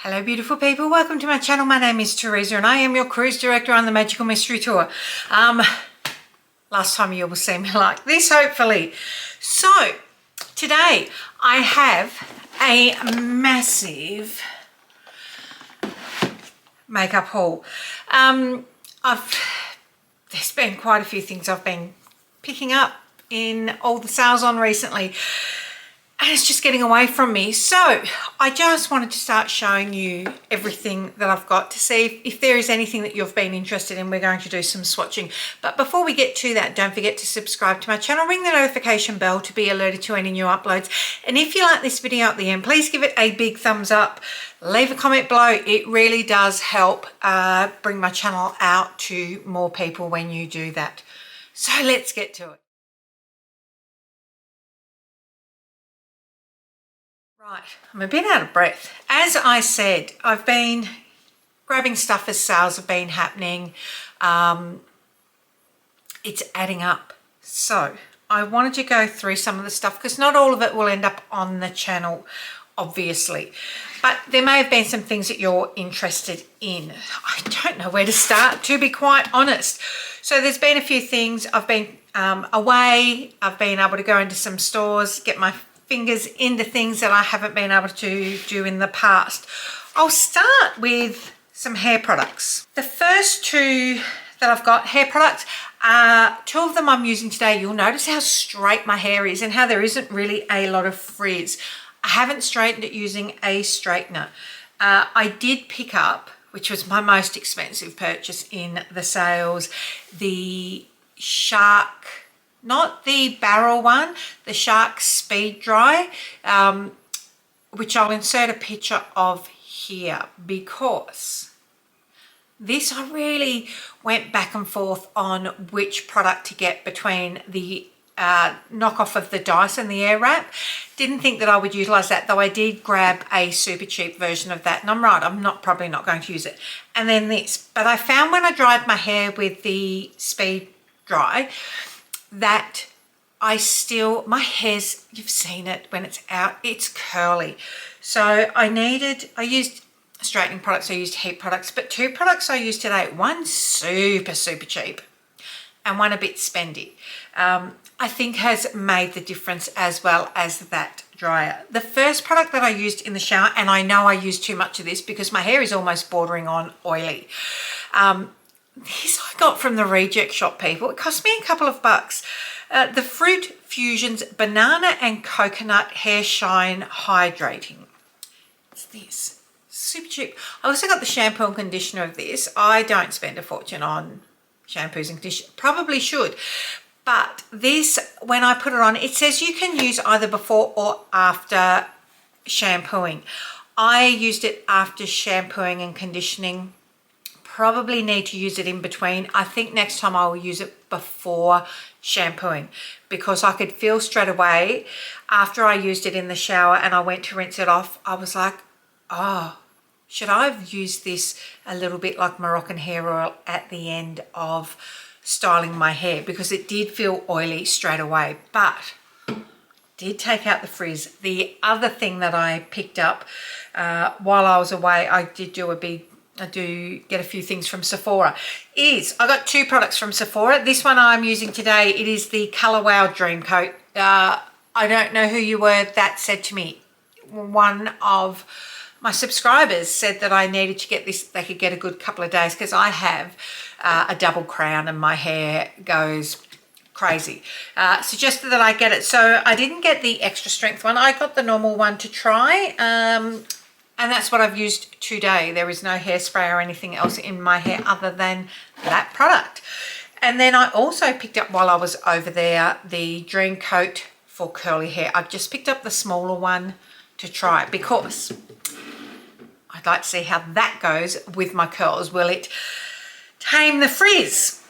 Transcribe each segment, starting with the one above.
Hello beautiful people, welcome to my channel. My name is Teresa and I am your cruise director on the Magical Mystery Tour. Last time you will see me like this, hopefully. So today I have a massive makeup haul. There's been quite a few things I've been picking up in all the sales on recently. And it's just getting away from me. So I just wanted to start showing you everything that I've got to see if there is anything that you've been interested in. We're going to do some swatching. But before we get to that, don't forget to subscribe to my channel. Ring the notification bell to be alerted to any new uploads. And if you like this video at the end, please give it a big thumbs up. Leave a comment below. It really does help bring my channel out to more people when you do that. So let's get to it. Right, I'm a bit out of breath. As I said, I've been grabbing stuff as sales have been happening. It's adding up. So I wanted to go through some of the stuff because not all of it will end up on the channel, obviously. But there may have been some things that you're interested in. I don't know where to start, to be quite honest. So there's been a few things. I've been away. I've been able to go into some stores, get my fingers into things that I haven't been able to do in the past. I'll start with some hair products. The first two that I've got, hair products, two of them I'm using today. You'll notice how straight my hair is and how there isn't really a lot of frizz. I haven't straightened it using a straightener. I did pick up, which was my most expensive purchase in the sales, the Shark, not the barrel one, the Shark Speed Dry, which I'll insert a picture of here, because this I really went back and forth on which product to get between the knockoff of the Dyson, the Air Wrap. Didn't think that I would utilize that, though I did grab a super cheap version of that, and I'm right, I'm probably not going to use it. And then this, but I found when I dried my hair with the Speed Dry that my hair's, you've seen it when it's out, it's curly. So I used straightening products, I used heat products, but two products I used today, one super cheap and one a bit spendy, I think has made the difference as well as that dryer. The first product that I used in the shower, and I know I used too much of this because my hair is almost bordering on oily. This I got from the reject shop, people. It cost me a couple of bucks. The Fruit Fusions Banana and Coconut Hair Shine Hydrating. It's this. Super cheap. I also got the shampoo and conditioner of this. I don't spend a fortune on shampoos and conditioner. Probably should. But this, when I put it on, it says you can use either before or after shampooing. I used it after shampooing and conditioning. Probably need to use it in between. I think next time I will use it before shampooing, because I could feel straight away after I used it in the shower and I went to rinse it off, I was like, oh, should I have used this a little bit like Moroccan hair oil at the end of styling my hair, because it did feel oily straight away, but did take out the frizz. The other thing that I picked up while I was away, I do get a few things from Sephora, I got two products from Sephora. This one I'm using today, it is the Color Wow Dream Coat. I don't know who you were that said to me. One of my subscribers said that I needed to get this, they could get a good couple of days, because I have a double crown and my hair goes crazy. Suggested that I get it. So I didn't get the extra strength one. I got the normal one to try. And that's what I've used today. There is no hairspray or anything else in my hair other than that product. And then I also picked up, while I was over there, the Dream Coat for curly hair. I've just picked up the smaller one to try it because I'd like to see how that goes with my curls. Will it tame the frizz?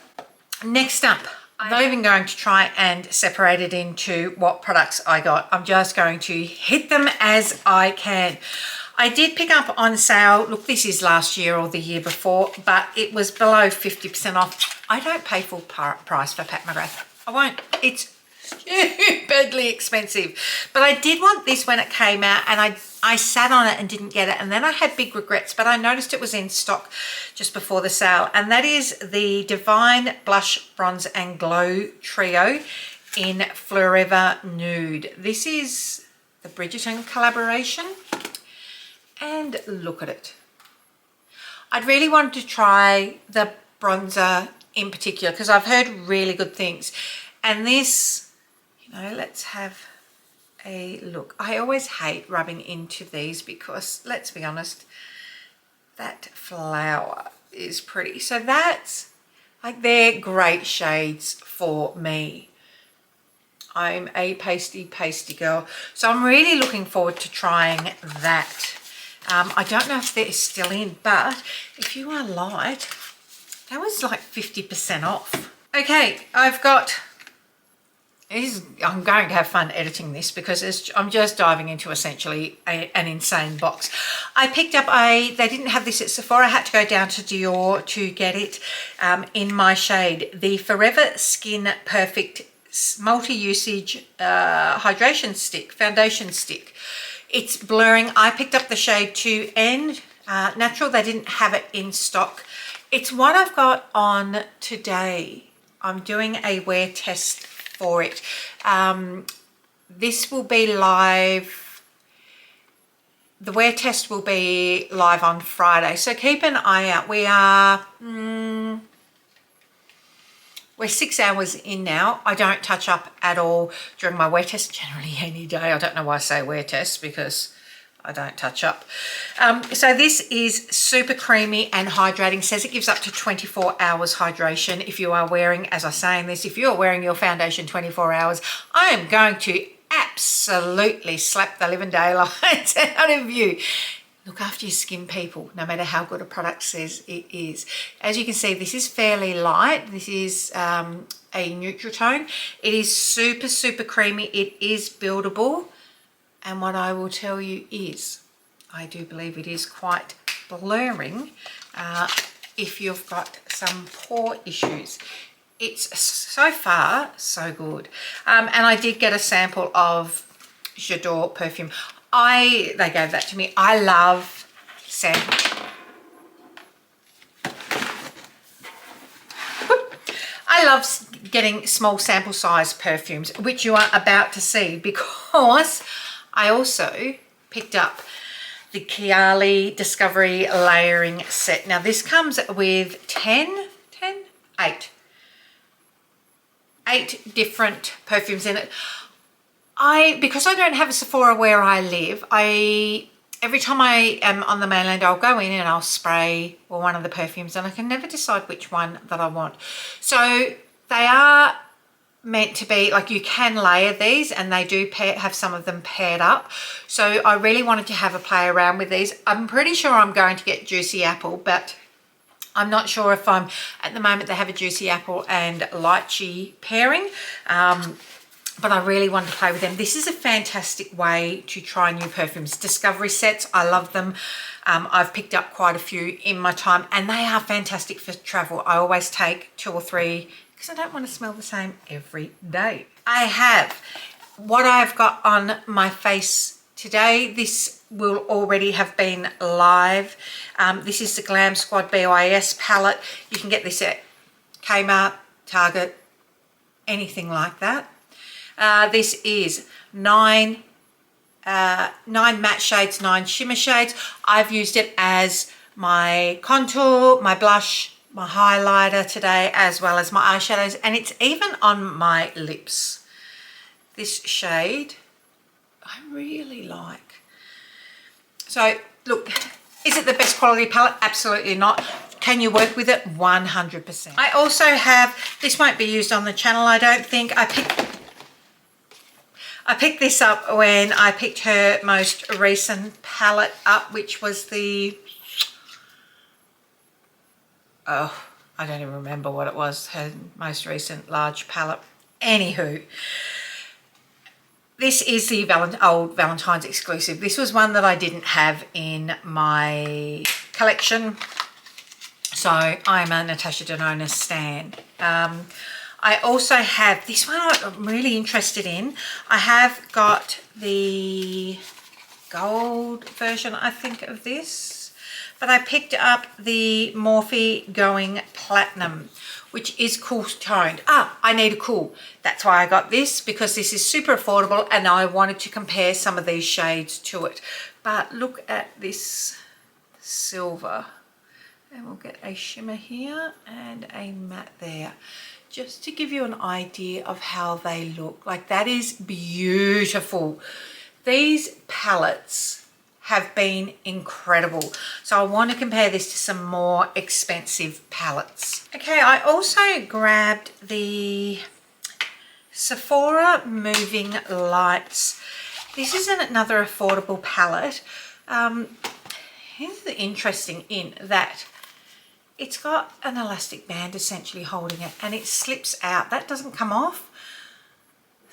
Next up, I'm not even going to try and separate it into what products I got. I'm just going to hit them as I can. I did pick up on sale, look, this is last year or the year before, but it was below 50% off. I don't pay full price for Pat McGrath. I won't. It's stupidly expensive. But I did want this when it came out, and I I sat on it and didn't get it, and then I had big regrets, but I noticed it was in stock just before the sale, and that is the Divine Blush, Bronze and Glow Trio in Forever Nude. This is the Bridgerton collaboration, and look at it. I'd really wanted to try the bronzer in particular because I've heard really good things, and this, you know, let's have a look. I always hate rubbing into these because, let's be honest, that flower is pretty. So that's like, they're great shades for me. I'm a pasty girl, so I'm really looking forward to trying that. I don't know if they're still in, but if you are light, that was like 50% off. Okay, I've got, I'm going to have fun editing this because I'm just diving into essentially an insane box. I picked up they didn't have this at Sephora. I had to go down to Dior to get it in my shade. The Forever Skin Perfect multi-usage hydration stick, foundation stick. It's blurring. I picked up the shade 2N Natural. They didn't have it in stock. It's what I've got on today. I'm doing a wear test for it. This will be live. The wear test will be live on Friday, so keep an eye out. We are we're 6 hours in now. I don't touch up at all during my wear test, generally any day. I don't know why I say wear test because I don't touch up. So this is super creamy and hydrating. Says it gives up to 24 hours hydration if you are wearing, as I say in this, if you're wearing your foundation 24 hours, I am going to absolutely slap the living daylights out of you. Look after your skin, people, no matter how good a product says it is. As you can see, this is fairly light. This is a neutral tone. It is super creamy. It is buildable. And what I will tell you is, I do believe it is quite blurring if you've got some pore issues. It's so far so good. And I did get a sample of J'adore perfume. They gave that to me. I love samples. I love getting small sample size perfumes, which you are about to see, because I also picked up the Kayali Discovery Layering Set. Now this comes with 8 different perfumes in it. Because I don't have a Sephora where I live, every time I am on the mainland, I'll go in and I'll spray one of the perfumes, and I can never decide which one that I want. So they are meant to be, like, you can layer these, and they do have some of them paired up. So I really wanted to have a play around with these. I'm pretty sure I'm going to get Juicy Apple, but I'm not sure if at the moment they have a Juicy Apple and Lychee pairing. But I really wanted to play with them. This is a fantastic way to try new perfumes. Discovery sets, I love them. I've picked up quite a few in my time, and they are fantastic for travel. I always take 2 or 3 because I don't want to smell the same every day. I have what I've got on my face today. This will already have been live. This is the Glam Squad BYS palette. You can get this at Kmart, Target, anything like that. This is 9 matte shades, 9 shimmer shades. I've used it as my contour, my blush, my highlighter today, as well as my eyeshadows, and it's even on my lips. This shade I really like. So look, is it the best quality palette? Absolutely not. Can you work with it? 100%. I also have, this won't be used on the channel, I don't think. I picked this up when I picked her most recent palette up, which was the, I don't even remember what it was, her most recent large palette. Anywho, this is the old Valentine's exclusive. This was one that I didn't have in my collection, so I'm a Natasha Denona stan. I also have this one I'm really interested in. I have got the gold version, I think, of this. But I picked up the Morphe Going Platinum, which is cool toned. I need a cool. That's why I got this, because this is super affordable and I wanted to compare some of these shades to it. But look at this silver. And we'll get a shimmer here and a matte there, just to give you an idea of how they look. Like, that is beautiful. These palettes have been incredible. So I want to compare this to some more expensive palettes. Okay, I also grabbed the Sephora Moving Lights. This is another affordable palette. Here's the interesting in that it's got an elastic band essentially holding it, and it slips out. That doesn't come off.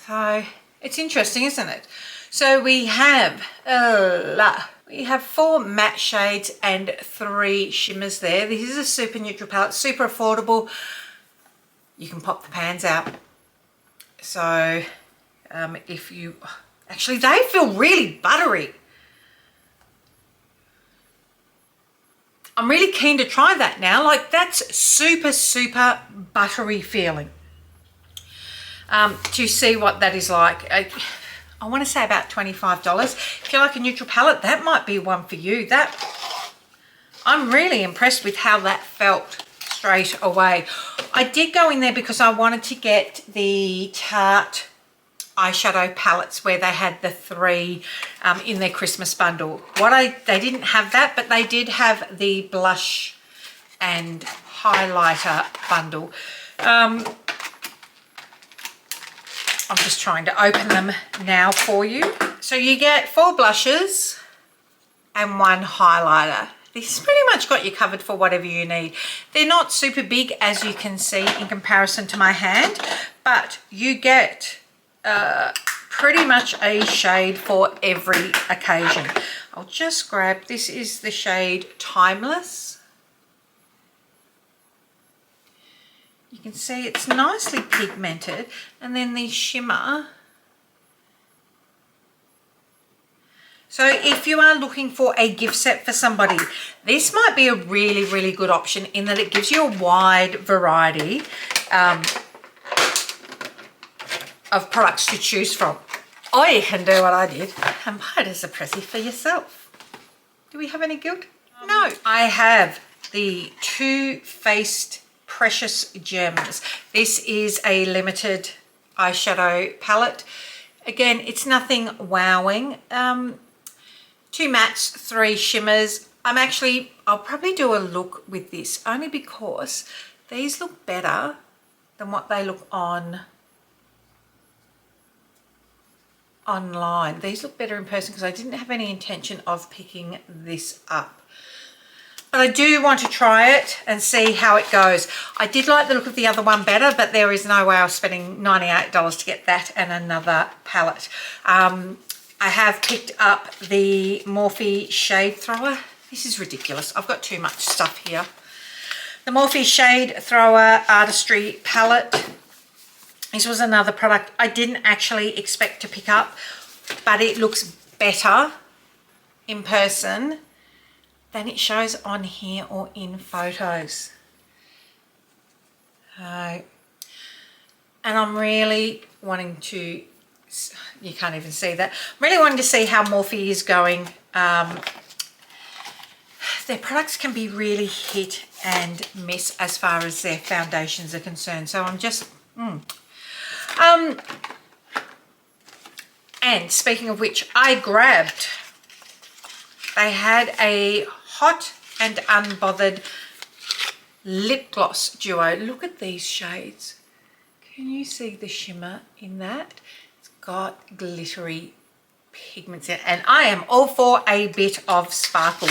So it's interesting, isn't it? So we have 4 matte shades and 3 shimmers there. This is a super neutral palette, super affordable. You can pop the pans out. So if you, actually they feel really buttery. I'm really keen to try that now. Like, that's super, super buttery feeling. To see what that is like. I want to say about $25. If you like a neutral palette, that might be one for you. I'm really impressed with how that felt straight away. I did go in there because I wanted to get the Tarte eyeshadow palettes where they had the 3 in their Christmas bundle. They didn't have that, but they did have the blush and highlighter bundle. I'm just trying to open them now for you. So you get 4 blushes and 1 highlighter. This pretty much got you covered for whatever you need. They're not super big, as you can see in comparison to my hand, but you get pretty much a shade for every occasion. I'll just grab, this is the shade Timeless. You can see it's nicely pigmented, and then the shimmer. So if you are looking for a gift set for somebody, this might be a really, really good option in that it gives you a wide variety of products to choose from. Or you can do what I did and buy it as a present for yourself. Do we have any guilt? No. I have the Too Faced Precious Gems. This is a limited eyeshadow palette. Again, it's nothing wowing. 2 mattes, 3 shimmers. I'll probably do a look with this only because these look better than what they look online. These look better in person because I didn't have any intention of picking this up. But I do want to try it and see how it goes. I did like the look of the other one better, but there is no way I was spending $98 to get that and another palette. I have picked up the Morphe Shade Thrower. This is ridiculous. I've got too much stuff here. The Morphe Shade Thrower Artistry Palette. This was another product I didn't actually expect to pick up, but it looks better in person than it shows on here or in photos. And I'm really wanting to, you can't even see that, I'm really wanting to see how Morphe is going. Their products can be really hit and miss as far as their foundations are concerned. So I'm just, and speaking of which, I grabbed, they had a Hot and Unbothered lip gloss duo. Look at these shades. Can you see the shimmer in that? It's got glittery pigments in it, and I am all for a bit of sparkle.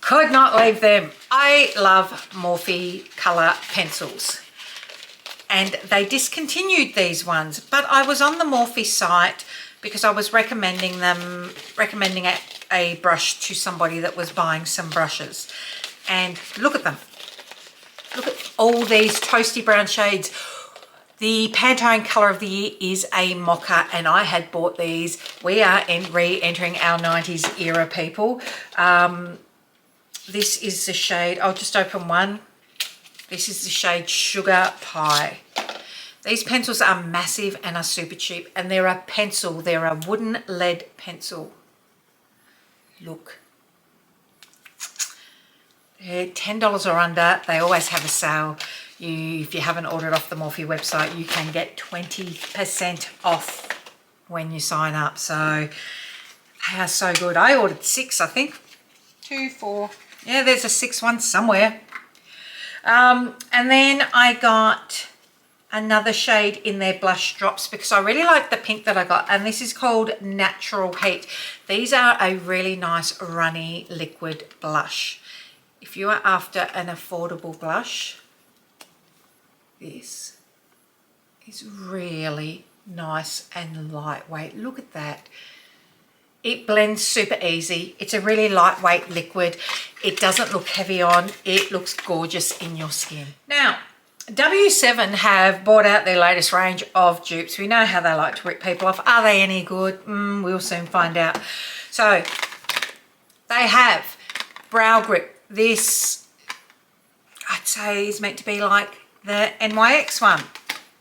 Could not leave them. I love Morphe colour pencils. And they discontinued these ones, but I was on the Morphe site because I was recommending a brush to somebody that was buying some brushes. And look at them. Look at all these toasty brown shades. The Pantone colour of the year is a mocha, and I had bought these. We are re-entering our 90s era, people. This is the shade, I'll just open one. This is the shade Sugar Pie. These pencils are massive and are super cheap, and they're a pencil. They're a wooden lead pencil. Look. They're $10 or under. They always have a sale. If you haven't ordered off them off your website, you can get 20% off when you sign up. So they are so good. I ordered 6, I think. 2, 4. Yeah, there's a 6th one somewhere. And then I got another shade in their blush drops because I really like the pink that I got, and this is called Natural Heat. These are a really nice runny liquid blush. If you are after an affordable blush, this is really nice and lightweight. Look at that. It blends super easy. It's a really lightweight liquid. It doesn't look heavy on. It looks gorgeous in your skin. Now, W7 have brought out their latest range of dupes. We know how they like to rip people off. Are they any good? We'll soon find out. So they have Brow Grip. This, I'd say, is meant to be like the NYX one.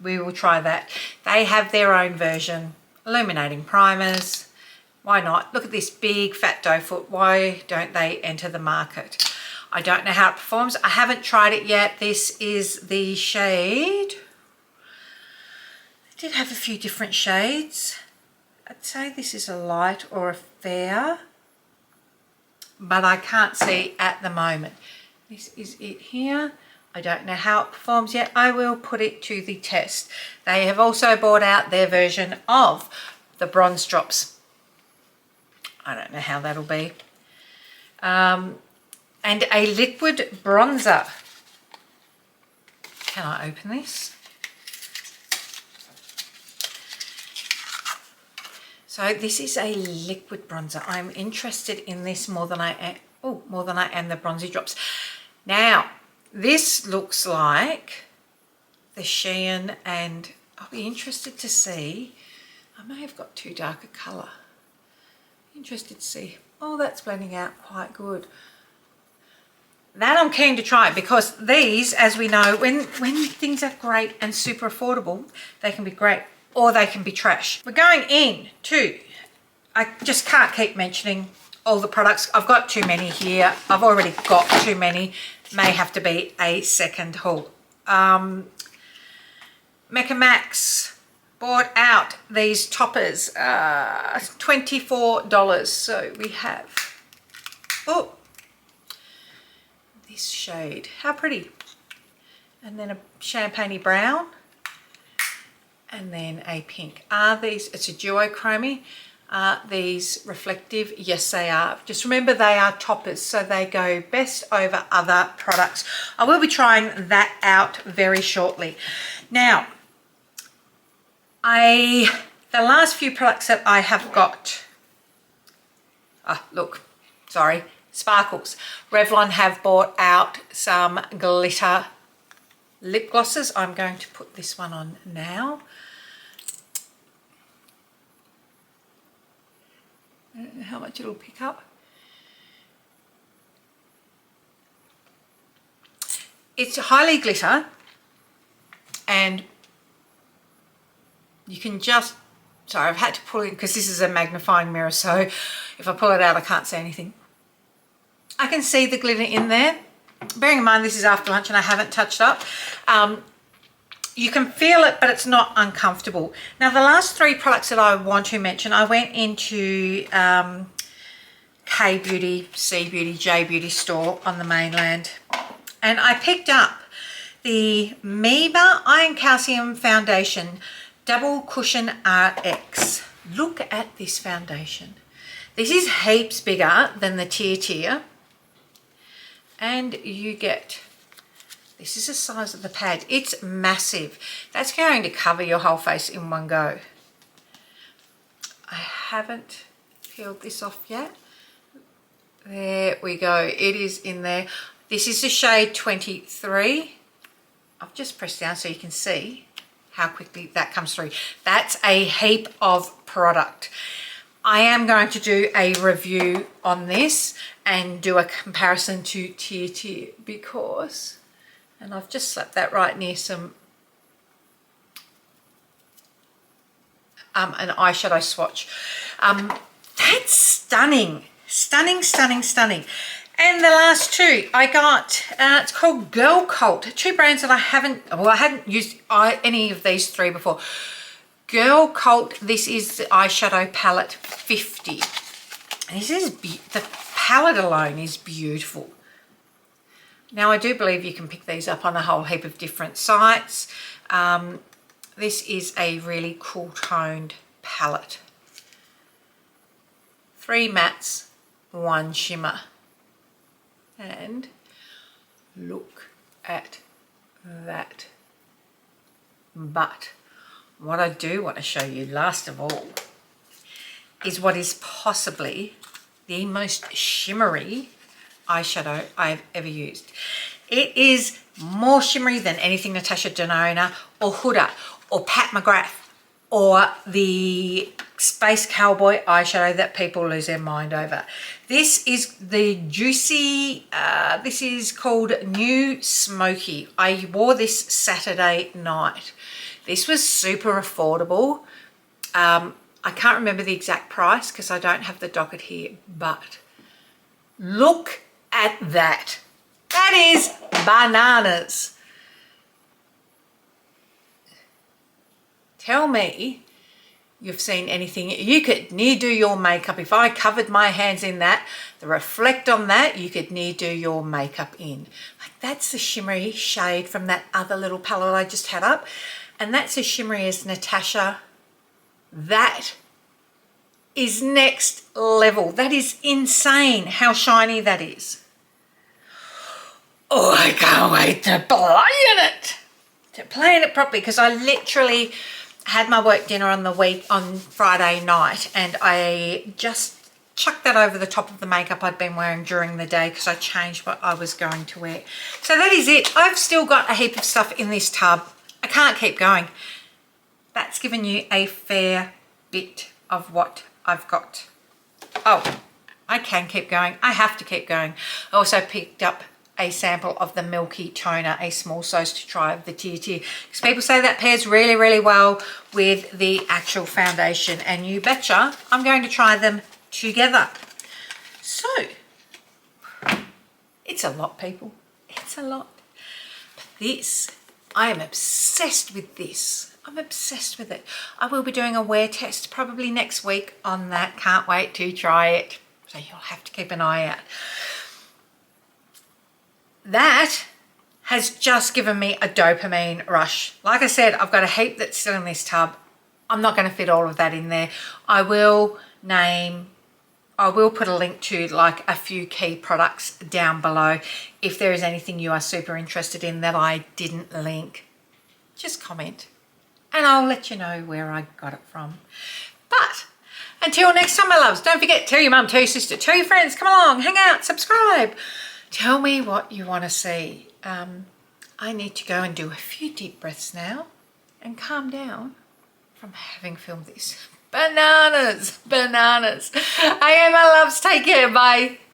We will try that. They have their own version. Illuminating primers. Why not? Look at this big fat doe foot. Why don't they enter the market? I don't know how it performs. I haven't tried it yet. This is the shade. It did have a few different shades. I'd say this is a light or a fair, but I can't see at the moment. This is it here. I don't know how it performs yet. I will put it to the test. They have also brought out their version of the bronze drops. I don't know how that'll be. And a liquid bronzer. Can I open this? So this is a liquid bronzer. I'm interested in this more than I am the bronzy drops. Now, this looks like the Shein, and I'll be interested to see. I may have got too dark a colour. Interested to see. Oh, that's blending out quite good. That I'm keen to try, because these, as we know, when things are great and super affordable, they can be great or they can be trash. We're going in to, I just can't keep mentioning all the products. I've got too many here. I've already got too many. May have to be a second haul. Mecca Max bought out these toppers, $24. So we have, oh, this shade, how pretty. And then a champagne-y brown, and then a pink. Are these, it's a duochrome. Are these reflective? Yes, they are. Just remember, they are toppers, so they go best over other products. I will be trying that out very shortly. Now, the last few products that I have got, look, sorry, sparkles. Revlon have bought out some glitter lip glosses. I'm going to put this one on now. I don't know how much it'll pick up. It's highly glitter, and you can just, sorry, I've had to pull it because this is a magnifying mirror, so if I pull it out I can't see anything. I can see the glitter in there. Bearing in mind this is after lunch and I haven't touched up. You can feel it, but it's not uncomfortable. Now, the last 3 products that I want to mention, I went into K Beauty, C Beauty, J Beauty store on the mainland, and I picked up the Miba Iron Calcium Foundation Double Cushion RX. Look at this foundation. This is heaps bigger than the Tier, and you get, this is the size of the pad. It's massive. That's going to cover your whole face in one go. I haven't peeled this off yet. There we go. It is in there. This is the shade 23. I've just pressed down so you can see. how quickly that comes through. That's a heap of product. I am going to do a review on this and do a comparison to Tier because, and I've just slapped that right near some an eyeshadow swatch. That's stunning, stunning, stunning, stunning. And the last two I got, it's called Girl Cult. Two brands that I hadn't used any of these three before. Girl Cult, this is the eyeshadow palette 50. This is, the palette alone is beautiful. Now I do believe you can pick these up on a whole heap of different sites. This is a really cool toned palette. 3 mattes, 1 shimmer. And look at that. But what I do want to show you last of all is what is possibly the most shimmery eyeshadow I've ever used. It is more shimmery than anything Natasha Denona or Huda or Pat McGrath or the Space Cowboy eyeshadow that people lose their mind over. This is the Juicy, this is called New Smoky. I wore this Saturday night. This was super affordable. I can't remember the exact price because I don't have the docket here, but look at that. That is bananas. Tell me you've seen anything. You could near do your makeup. If I covered my hands in that, the reflect on that, you could near do your makeup in. Like that's the shimmery shade from that other little palette I just had up. And that's as shimmery as Natasha. That is next level. That is insane how shiny that is. Oh, I can't wait to play in it. To play in it properly because I literally had my work dinner on Friday night and I just chucked that over the top of the makeup I'd been wearing during the day because I changed what I was going to wear. So that is it. I've still got a heap of stuff in this tub. I can't keep going. That's given you a fair bit of what I've got. Oh, I can keep going. I have to keep going. I also picked up a sample of the Milky Toner, a small size to try of the Tier because people say that pairs really, really well with the actual foundation, and you betcha I'm going to try them together. So, it's a lot, people. It's a lot. But this, I am obsessed with this. I'm obsessed with it. I will be doing a wear test probably next week on that. Can't wait to try it. So you'll have to keep an eye out. That has just given me a dopamine rush. Like I said, I've got a heap that's still in this tub. I'm not going to fit all of that in there. I will put a link to like a few key products down below. If there is anything you are super interested in that I didn't link, just comment and I'll let you know where I got it from. But until next time, my loves, don't forget, tell your mum, tell your sister, tell your friends, come along, hang out, subscribe. Tell me what you want to see. I need to go and do a few deep breaths now and calm down from having filmed this. Bananas, bananas. Okay, my loves, take care, bye.